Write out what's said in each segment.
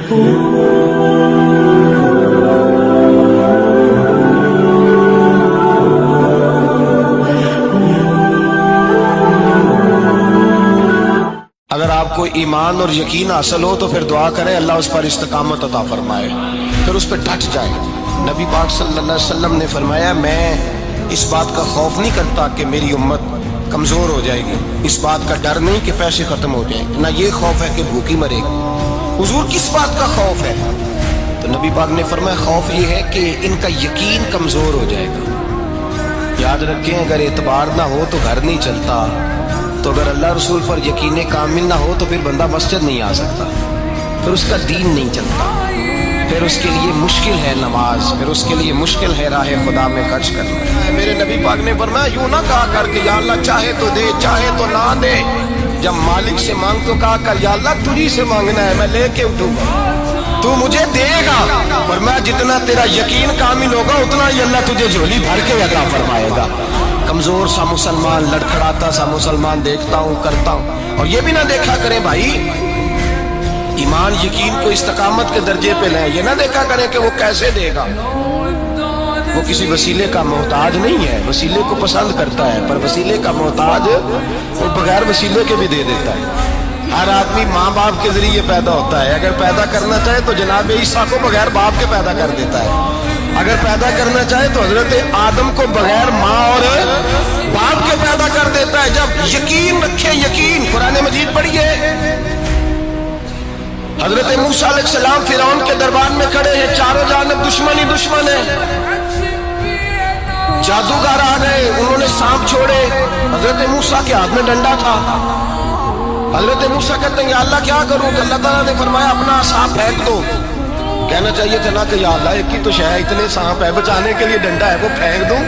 اگر آپ کو ایمان اور یقین حاصل ہو تو پھر دعا کریں اللہ اس پر استقامت عطا فرمائے، پھر اس پہ ڈٹ جائیں۔ نبی پاک صلی اللہ علیہ وسلم نے فرمایا میں اس بات کا خوف نہیں کرتا کہ میری امت کمزور ہو جائے گی، اس بات کا ڈر نہیں کہ پیسے ختم ہو جائیں، نہ یہ خوف ہے کہ بھوکی مرے گی۔ حضور کس بات کا خوف ہے؟ تو نبی پاک نے فرمایا خوف یہ ہے کہ ان کا یقین کمزور ہو جائے گا۔ یاد رکھیں اگر اعتبار نہ ہو تو گھر نہیں چلتا، تو اگر اللہ رسول پر یقین کامل نہ ہو تو پھر بندہ مسجد نہیں آ سکتا، پھر اس کا دین نہیں چلتا، پھر اس کے لیے مشکل ہے نماز، پھر اس کے لیے مشکل ہے راہ خدا میں خرچ کرنا۔ میرے نبی پاک نے فرمایا یوں نہ کہا کر کہ یا اللہ چاہے تو دے چاہے تو نہ دے، جب مالک سے مانگ تو کہا کر یا اللہ تجھی سے مانگنا ہے میں لے کے اٹھوں گا، تو مجھے دے گا، فرمایا جتنا تیرا یقین کامل ہوگا اتنا ہی اللہ تجھے جھولی بھر کے عطا فرمائے گا۔ کمزور سا مسلمان، لڑکھڑاتا سا مسلمان دیکھتا ہوں کرتا ہوں، اور یہ بھی نہ دیکھا کریں بھائی ایمان یقین کو استقامت کے درجے پہ لیں، یہ نہ دیکھا کریں کہ وہ کیسے دے گا، وہ کسی وسیلے کا محتاج نہیں ہے، وسیلے کو پسند کرتا ہے، پر وسیلے کا محتاج وہ بغیر وسیلے کے بھی دے دیتا ہے۔ ہر آدمی ماں باپ کے ذریعے پیدا ہوتا ہے، اگر پیدا کرنا چاہے تو جناب عیسیٰ کو بغیر باپ کے پیدا کر دیتا ہے، اگر پیدا کرنا چاہے تو حضرت آدم کو بغیر ماں اور باپ کے پیدا کر دیتا ہے۔ جب یقین رکھے، یقین قرآن مجید پڑھیے، حضرت موسیٰ علیہ السلام فرعون کے دربار میں کھڑے ہیں، چاروں جانب دشمن ہی دشمن ہے، جادوگر آ گئے، انہوں نے سانپ چھوڑے، حضرت موسیٰ کے ہاتھ میں ڈنڈا تھا، حضرت موسیٰ کہتے ہیں یا اللہ کیا کروں، تو اللہ تعالیٰ نے فرمایا اپنا سانپ پھینک دو۔ کہنا چاہیے تھا نا کہ یا اللہ ایک ہی تو شے ہے، اتنے سانپ ہے، بچانے کے لیے ڈنڈا ہے وہ پھینک دوں۔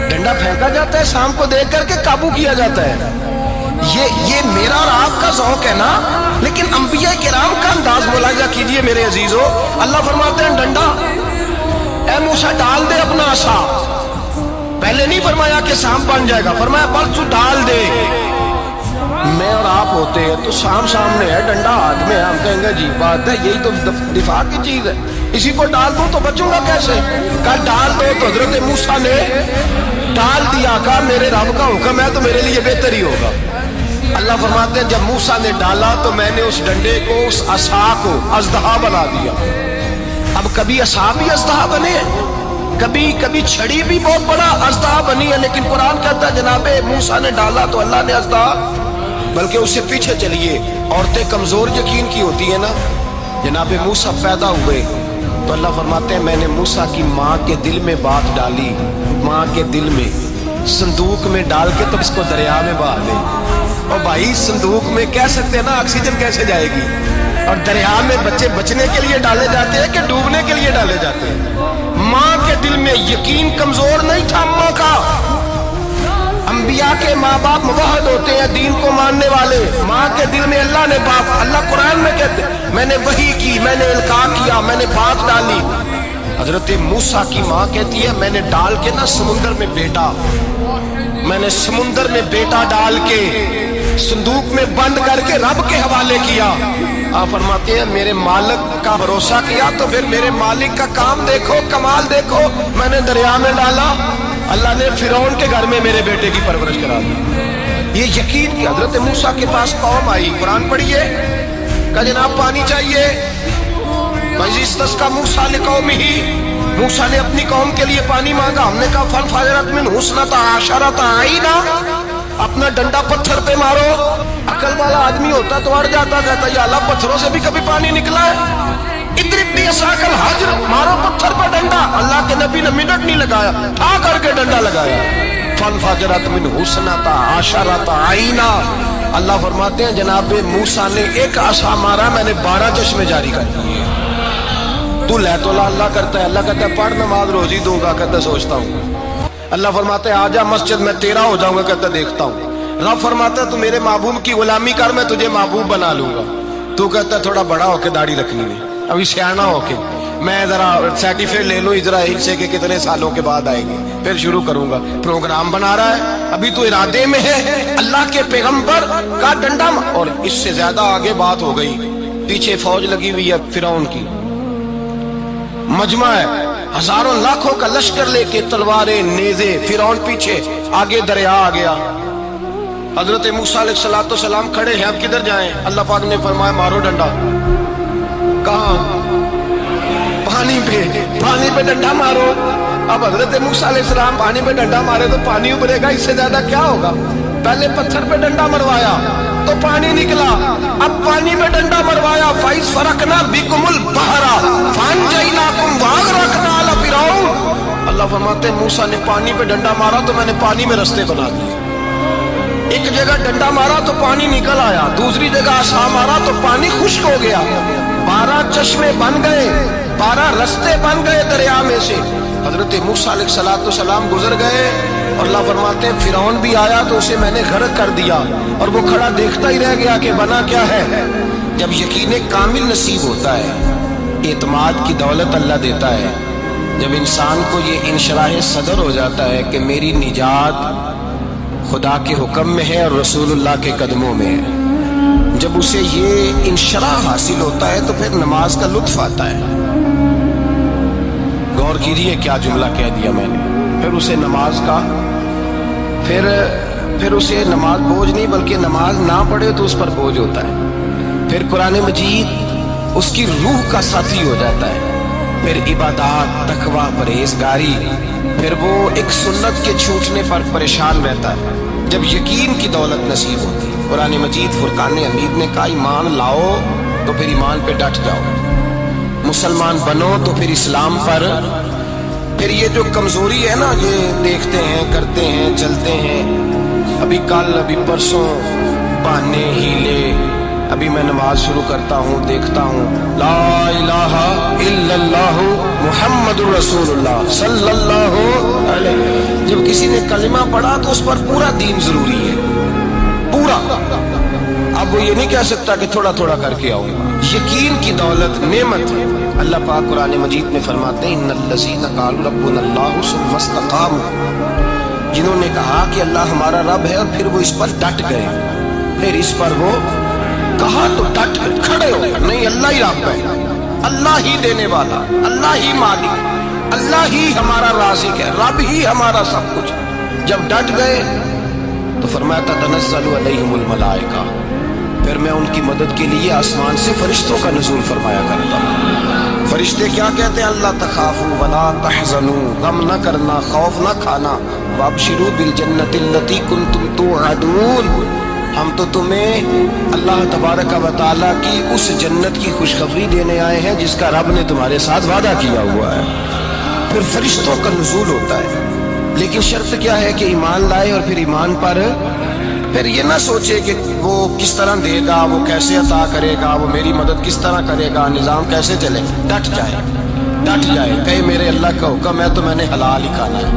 ڈنڈا پھینکا جاتا ہے، سانپ کو دیکھ کر کے قابو کیا جاتا ہے، یہ میرا اور آپ کا ذوق ہے نا، لیکن انبیاء کرام کا انداز ملاحظہ کیجئے میرے عزیزو۔ اللہ فرماتے ہیں ڈنڈا اے موسیٰ ڈال دے اپنا عصا، پہلے نہیں فرمایا کہ سانپ بن جائے گا، فرمایا بس تو ڈال دے۔ میں اور آپ ہوتے ہیں تو سامنے ہے، ڈنڈا ہاتھ میں ہے، ہم کہیں گے جی بات ہے، یہی تو دفاع کی چیز ہے، اسی کو ڈال دوں تو بچوں گا کیسے؟ کہا ڈال دو، تو حضرت موسیٰ نے ڈال دیا، کہا میرے رب کا حکم ہے تو میرے لیے بہتر ہی ہوگا۔ اللہ فرماتے ہیں جب موسیٰ نے ڈالا تو میں نے اس ڈنڈے کو، اس عصا کو اژدہا بنا دیا۔ اب کبھی عصا بھی اژدہا بنے، کبھی چھڑی بھی بہت بڑا اژدہا بنی ہے، لیکن قرآن کہتا ہے جناب موسیٰ نے ڈالا تو اللہ نے اژدہا، بلکہ اس سے پیچھے چلیے، عورتیں کمزور یقین کی ہوتی ہیں نا، جناب موسیٰ پیدا ہوئے تو اللہ فرماتے ہیں میں نے موسیٰ کی ماں کے دل میں بات ڈالی، ماں کے دل میں، صندوق میں ڈال کے تو اس کو دریا میں بہا دے۔ اور بھائی صندوق میں کہہ سکتے ہیں نا آکسیجن کیسے جائے گی، اور دریا میں بچے بچنے کے لیے ڈالے جاتے ہیں کہ ڈوبنے کے لیے ڈالے جاتے ہیں؟ ماں کے دل میں یقین کمزور نہیں تھا ماں کا۔ انبیاء کے ماں باپ موحد ہوتے ہیں، دین کو ماننے والے، ماں کے دل میں اللہ نے باپ، اللہ قرآن میں کہتے میں نے وحی کی، میں نے القاء کیا، میں نے بات ڈالی۔ حضرت موسیٰ کی ماں کہتی ہے میں نے ڈال کے نا سمندر میں بیٹا، میں نے سمندر میں بیٹا ڈال کے صندوق میں بند کر کے رب کے حوالے کیا۔ آپ فرماتے ہیں میرے مالک کا بھروسہ کیا تو پھر میرے مالک کا کام دیکھو، کمال دیکھو، میں نے دریا میں ڈالا، اللہ نے فرعون کے گھر میں میرے بیٹے کی پرورش کرا دی۔ یہ یقین کی حضرت موسیٰ کے پاس قوم آئی، قرآن پڑھیے، کہ جناب پانی چاہیے، وَإِذِ اسْتَسْقَىٰ مُوسَىٰ لِقَوْمِهِ، موسیٰ نے اپنی قوم کے لیے پانی مانگا، ہم نے کہا فَانْفَجَرَتْ مِنْهُ اثْنَتَا عَشَرَةَ عَيْنًا، اپنا ڈنڈا پتھر پہ مارو۔ عقل والا آدمی ہوتا تو اڑ جاتا، کہتا یا اللہ پتھروں سے بھی کبھی پانی نکلا ہے؟ اضرب بعصاک الحجر، مارو پتھر پر ڈنڈا۔ اللہ کے نبی نے منٹ نہیں لگایا، ٹھا کر کے ڈنڈا لگایا، فَانْفَجَرَتْ مِنْهُ اثْنَتَا عَشَرَةَ عَيْنًا۔ اللہ فرماتے ہیں جناب موسیٰ نے ایک عصا مارا، میں نے 12 چشمے جاری کر دیے۔ تو لے تو اللہ کرتا ہے، اللہ کہتا ہے پڑھ نماز روزی دوں گا، کہتا ہے سوچتا ہوں۔ اللہ فرماتا ہے آجا مسجد میں تیرا ہو جاؤں گا، کہتا ہے دیکھتا ہوں۔ رب فرماتا ہے تو میرے محبوب کی غلامی کر، میں تجھے محبوب بنا لوں گا۔ تو کہتا ہے تھوڑا بڑا ہو کے داڑھی رکھنی ہے، ابھی سیانا ہو کے میں ذرا سرٹیفکیٹ لے لوں اسرائیل سے کہ کتنے سالوں کے بعد آئیں گے، پھر شروع کروں گا۔ پروگرام بنا رہا ہے، ابھی تو ارادے میں ہے۔ اللہ کے پیغمبر کا ڈنڈا، اور اس سے زیادہ آگے بات ہو گئی، پیچھے فوج لگی ہوئی ہے فرعون کی، مجمع ہے، ہزاروں لاکھوں کا لشکر لے کے، تلواریں نیزے، فرعون پیچھے، آگے دریا آ گیا۔ حضرت موسیٰ علیہ السلام کھڑے ہیں، اب کدھر جائیں؟ اللہ پاک نے فرمایا مارو ڈنڈا۔ کہاں؟ پانی پہ ڈنڈا مارو۔ اب حضرت موسیٰ علیہ السلام پانی پہ ڈنڈا مارے تو پانی ابھرے گا، اس سے زیادہ کیا ہوگا؟ پہلے پتھر پہ ڈنڈا مروایا تو پانی نکلا، اب پانی پہ ڈنڈا مروایا، فَإِذْ فَرَقْنَا بِكُمُ الْبَحْرَ فَأَنْجَيْنَاكُمْ وَأَغْرَقْنَا آلَ فِرْعَوْنَ۔ اللہ فرماتے ہیں موسیٰ نے پانی پہ ڈنڈا مارا تو میں نے پانی میں رستے بنا دیے۔ ایک جگہ ڈنڈا مارا تو پانی نکل آیا، دوسری جگہ عصا مارا تو پانی خشک ہو گیا، 12 چشمے بن گئے، 12 رستے بن گئے دریا میں سے۔ حضرت موسیٰ علیہ السلام گزر گئے اور اللہ فرماتے ہیں فرعون بھی آیا تو اسے میں نے غرق کر دیا، اور وہ کھڑا دیکھتا ہی رہ گیا کہ بنا کیا ہے۔ جب یقین کامل نصیب ہوتا ہے، اعتماد کی دولت اللہ دیتا ہے، جب انسان کو یہ انشراح صدر ہو جاتا ہے کہ میری نجات خدا کے حکم میں ہے اور رسول اللہ کے قدموں میں ہے، جب اسے یہ انشراح حاصل ہوتا ہے تو پھر نماز کا لطف آتا ہے۔ غور کیجیے کیا جملہ کہہ دیا میں نے، پھر اسے نماز کا پھر اسے نماز بوجھ نہیں بلکہ نماز نہ پڑھے تو اس پر بوجھ ہوتا ہے، پھر قرآن مجید اس کی روح کا ساتھی ہو جاتا ہے، پھر عبادات، تقوی، پرہیزگاری، پھر وہ ایک سنت کے چھوٹنے پر پریشان رہتا ہے۔ جب یقین کی دولت نصیب ہوتی ہے، قرآن مجید فرقان حمید نے کہا ایمان لاؤ تو پھر ایمان پہ ڈٹ جاؤ، مسلمان بنو تو پھر اسلام پر۔ پھر یہ جو کمزوری ہے نا، یہ دیکھتے ہیں، کرتے ہیں، چلتے ہیں، ابھی کل ابھی پرسوں، بہانے ہیلے، ابھی میں نماز شروع کرتا ہوں، دیکھتا ہوں لا الہ الا اللہ محمد رسول اللہ صلی اللہ علیہ، جب کسی نے کلمہ پڑھا تو اس پر پورا دین ضروری ہے، پورا۔ اب وہ یہ نہیں کہہ سکتا کہ تھوڑا تھوڑا کر کے آؤں گا۔ یقین کی دولت نعمت ہے۔ اللہ پاک قرآن مجید میں فرماتے ہیں ان الذین قالوا ربنا اللہ ثم استقاموا، جنہوں نے کہا کہ اللہ ہمارا رب ہے اور پھر وہ اس پر ڈٹ گئے، پھر اس پر وہ کہا تو ڈٹ کھڑے ہو گئے، نہیں اللہ ہی رب ہے، اللہ ہی دینے والا، اللہ ہی مالک، اللہ ہی ہمارا رازق ہے، رب ہی ہمارا سب کچھ۔ جب ڈٹ گئے تو فرمایا تتنزل علیہم الملائکہ، پھر میں ان کی مدد کے لیے آسمان سے فرشتوں کا نزول فرمایا کرتا ہوں۔ فرشتے کیا کہتے ہیں؟ اللہ تخافوا ولا تحزنوا، غم نہ کرنا، خوف نہ کھانا، وابشروا بالجنۃ التی کنتم توعدون، ہم تو تمہیں اللہ تبارک و تعالیٰ کی اس جنت کی خوشخبری دینے آئے ہیں جس کا رب نے تمہارے ساتھ وعدہ کیا ہوا ہے۔ پھر فرشتوں کا نزول ہوتا ہے، لیکن شرط کیا ہے کہ ایمان لائے، اور پھر ایمان پر پھر یہ نہ سوچے کہ وہ کس طرح دے گا، وہ کیسے عطا کرے گا، وہ میری مدد کس طرح کرے گا، نظام کیسے چلے، ڈٹ جائے، کہے میرے اللہ کا حکم ہے تو میں نے حلال ہی کھانا ہے،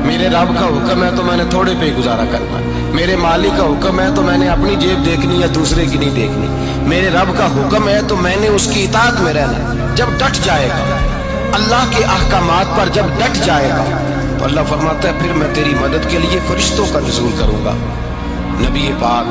میرے رب کا حکم ہے تو میں نے تھوڑے پہ گزارا کرنا ہے، میرے مالک کا حکم ہے تو میں نے اپنی جیب دیکھنی یا دوسرے کی نہیں دیکھنی، میرے رب کا حکم ہے تو میں نے اس کی اطاعت میں رہنا۔ جب ڈٹ جائے گا اللہ کے احکامات پر، جب ڈٹ جائے گا تو اللہ فرماتا ہے پھر میں تیری مدد کے لیے فرشتوں کا نزول کروں گا۔ نبی پاک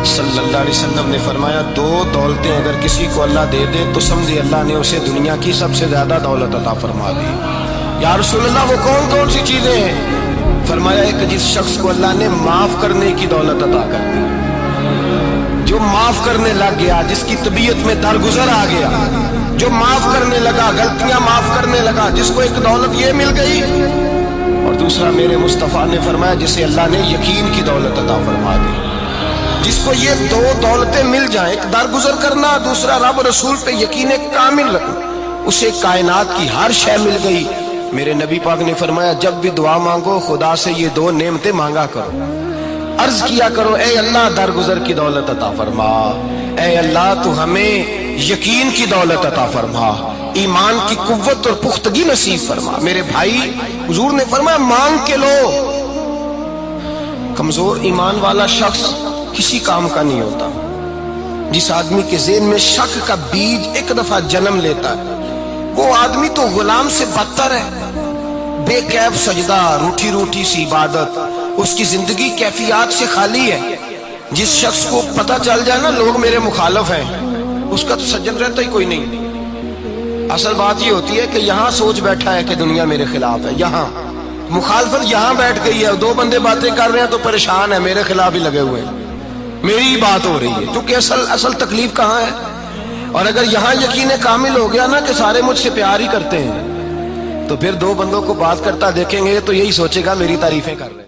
صلی اللہ علیہ وسلم نے فرمایا 2 دولتیں اگر کسی کو اللہ دے دے تو سمجھے اللہ نے اسے دنیا کی سب سے زیادہ دولت عطا فرما دی۔ یا رسول اللہ وہ کون کون سی چیزیں ہیں؟ فرمایا ایک جس شخص کو اللہ نے معاف کرنے کی دولت عطا کر دی، جو معاف کرنے لگ گیا، جس کی طبیعت میں درگزر آ گیا، جو معاف کرنے لگا، غلطیاں معاف کرنے لگا، جس کو ایک دولت یہ مل گئی، اور دوسرا میرے مصطفیٰ نے فرمایا جسے اللہ نے یقین کی دولت عطا فرما دی۔ جس کو یہ 2 دولتیں مل جائیں، ایک درگزر کرنا، دوسرا رب رسول پہ یقین کامل رکھنا، اسے کائنات کی ہر شے مل گئی۔ میرے نبی پاک نے فرمایا جب بھی دعا مانگو خدا سے یہ 2 نعمتیں مانگا کرو، عرض کیا کرو اے اللہ درگزر کی دولت عطا فرما، اے اللہ تو ہمیں یقین کی دولت عطا فرما، ایمان کی قوت اور پختگی نصیب فرما۔ میرے بھائی حضور نے فرمایا مانگ کے لو۔ کمزور ایمان والا شخص کسی کام کا نہیں ہوتا۔ جس آدمی کے ذہن میں شک کا بیج ایک دفعہ جنم لیتا ہے وہ آدمی تو غلام سے بدتر ہے۔ بے کیف سجدہ، روٹھی روٹھی سی عبادت، اس کی زندگی کیفیات سے خالی ہے۔ جس شخص کو پتہ چل جائے نا لوگ میرے مخالف ہیں، اس کا تو سجن رہتا ہی کوئی نہیں۔ اصل بات یہ ہوتی ہے کہ یہاں سوچ بیٹھا ہے کہ دنیا میرے خلاف ہے، یہاں مخالفت یہاں بیٹھ گئی ہے، دو بندے باتیں کر رہے ہیں تو پریشان ہے، میرے خلاف ہی لگے ہوئے ہیں، میری ہی بات ہو رہی ہے، کیونکہ اصل تکلیف کہاں ہے؟ اور اگر یہاں یقین کامل ہو گیا نا کہ سارے مجھ سے پیار ہی کرتے ہیں، تو پھر دو بندوں کو بات کرتا دیکھیں گے تو یہی سوچے گا میری تعریفیں کر رہے ہیں۔